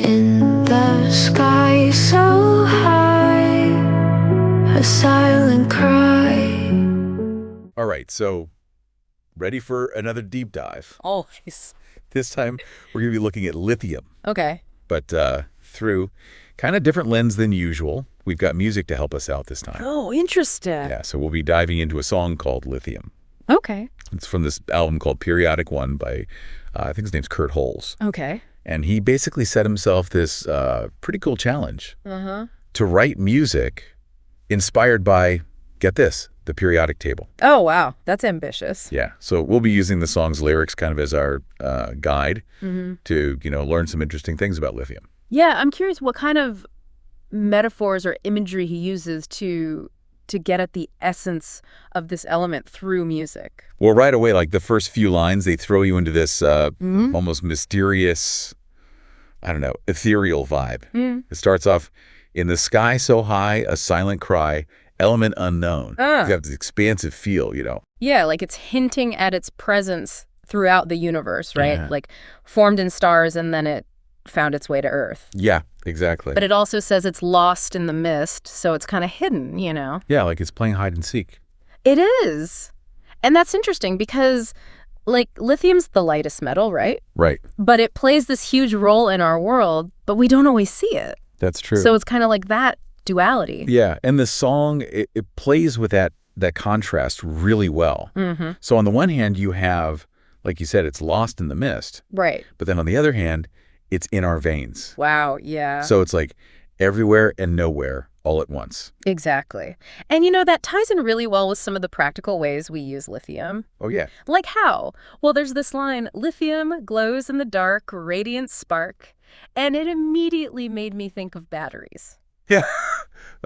In the sky so high, a silent cry. All right, so ready for another deep dive. Always. This time, we're going to be looking at lithium, Okay. but through kind of different lens than usual. We've got music to help us out this time. Oh, interesting. Yeah, so we'll be diving into a song called Lithium. Okay. It's from this album called Periodic One by, I think his name's Kurt Holes. Okay. And he basically set himself this pretty cool challenge to write music inspired by, get this, the periodic table. Oh, wow. That's ambitious. Yeah, so we'll be using the song's lyrics kind of as our guide to, learn some interesting things about lithium. Yeah, I'm curious what kind of metaphors or imagery he uses to get at the essence of this element through music. Well, right away, like the first few lines, they throw you into this almost mysterious, I don't know, ethereal vibe. It starts off, in the sky so high, a silent cry, element unknown. You have this expansive feel, Yeah, like it's hinting at its presence throughout the universe, right? Yeah. Like formed in stars and then it found its way to Earth. Yeah, exactly. But it also says it's lost in the mist, so it's kind of hidden, Yeah, like it's playing hide and seek. It is. And that's interesting because, like, lithium's the lightest metal, right? Right. But it plays this huge role in our world, but we don't always see it. That's true. So it's kind of like that duality. Yeah, and the song, it plays with that contrast really well. So on the one hand, you have, like you said, it's lost in the mist. Right. But then on the other hand, it's in our veins. Wow, yeah. So it's like everywhere and nowhere all at once. Exactly. And that ties in really well with some of the practical ways we use lithium. Oh, yeah. Like how? Well, there's this line, lithium glows in the dark, radiant spark, and it immediately made me think of batteries. Yeah.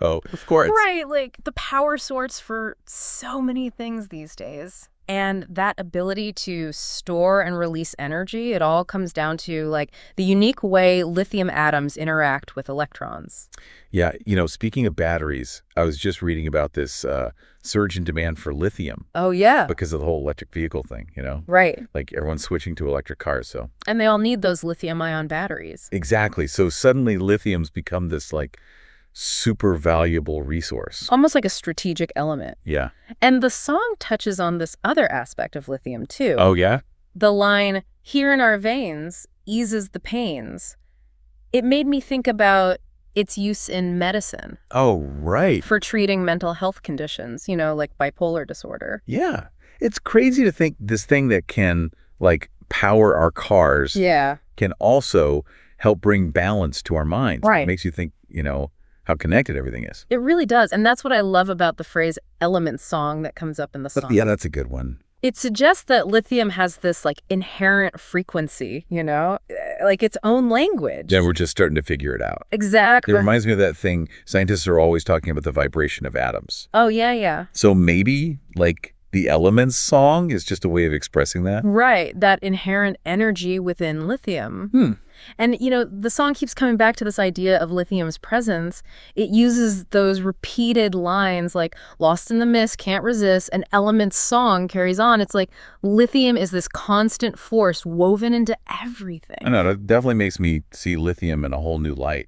Oh, of course. Right, like the power source for so many things these days. And that ability to store and release energy, it all comes down to like the unique way lithium atoms interact with electrons. Yeah, speaking of batteries, I was just reading about this surge in demand for lithium Oh, yeah. because of the whole electric vehicle thing, Right. Like everyone's switching to electric cars, so. And they all need those lithium-ion batteries. Exactly. So suddenly lithium's become this like super valuable resource. Almost like a strategic element. Yeah. And the song touches on this other aspect of lithium, too. Oh, yeah? The line, here in our veins, eases the pains. It made me think about its use in medicine Oh, right. for treating mental health conditions, like bipolar disorder. Yeah. It's crazy to think this thing that can like power our cars Yeah. can also help bring balance to our minds. Right. It makes you think, how connected everything is. It really does. And that's what I love about the phrase element song that comes up in the song. Yeah, that's a good one. It suggests that lithium has this like inherent frequency, like its own language. Yeah, we're just starting to figure it out. Exactly. It reminds me of that thing, scientists are always talking about the vibration of atoms. Oh, yeah, yeah. So maybe like the Elements song is just a way of expressing that? Right. That inherent energy within lithium. And, the song keeps coming back to this idea of lithium's presence. It uses those repeated lines like lost in the mist, can't resist, and Elements song carries on. It's like lithium is this constant force woven into everything. I know, it definitely makes me see lithium in a whole new light,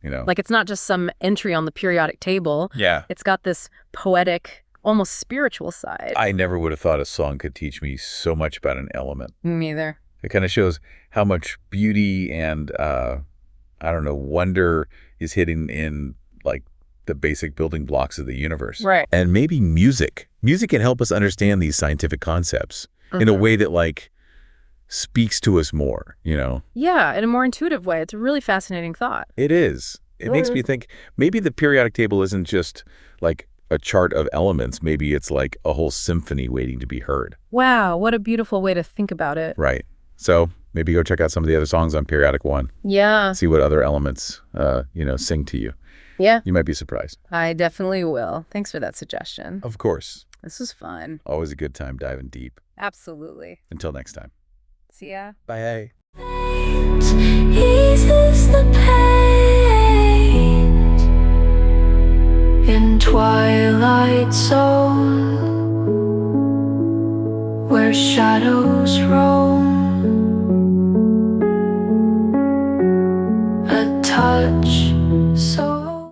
Like it's not just some entry on the periodic table. Yeah. It's got this poetic, almost spiritual side. I never would have thought a song could teach me so much about an element. Me either. It kind of shows how much beauty and, wonder is hidden in, like, the basic building blocks of the universe. Right. And maybe music. Music can help us understand these scientific concepts in a way that, like, speaks to us more, Yeah, in a more intuitive way. It's a really fascinating thought. It is. It makes me think maybe the periodic table isn't just, like, a chart of elements. Maybe it's like a whole symphony waiting to be heard. Wow, what a beautiful way to think about it. Right. So maybe go check out some of the other songs on Periodic One. Yeah. See what other elements, sing to you. Yeah. You might be surprised. I definitely will. Thanks for that suggestion. Of course. This was fun. Always a good time diving deep. Absolutely. Until next time. See ya. Bye. Eases the pain in twilight zone where shadows roam. touch.